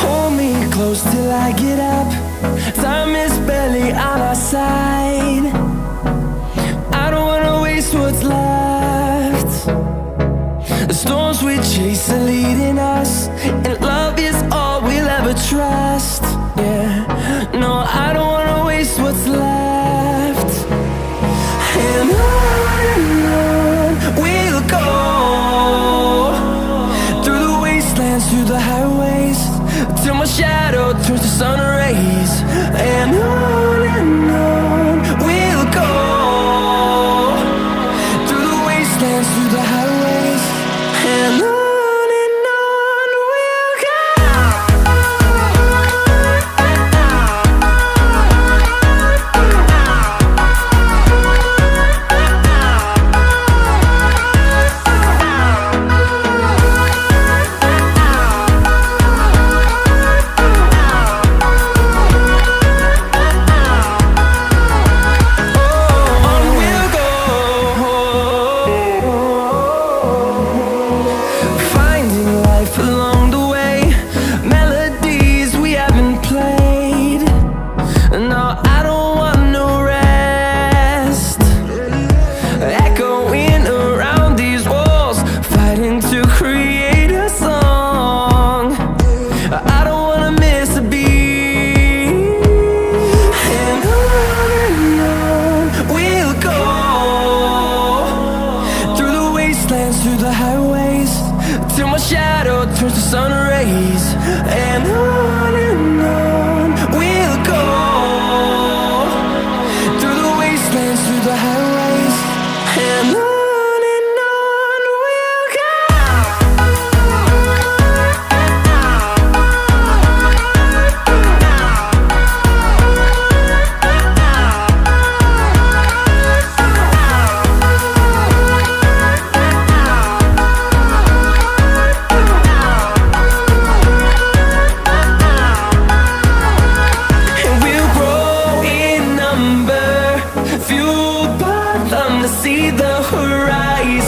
Hold me close till I get up. Time is barely on our side. I don't wanna waste what's left. The storms we chase are leading us, and love is all we'll ever trust. Yeah, no, I don't wanna waste what's left. And on we'll go, through the wastelands, through the highways, till my shadow turns to sun rays. And on we'll go, through the wastelands, through the highways, and on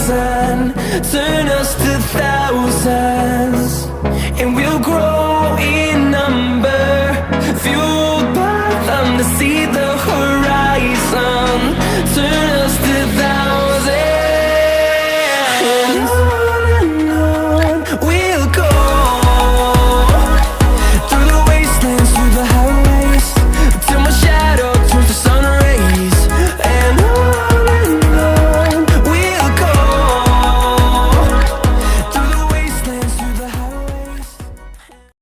thousand, turn us to thousands, and we'll grow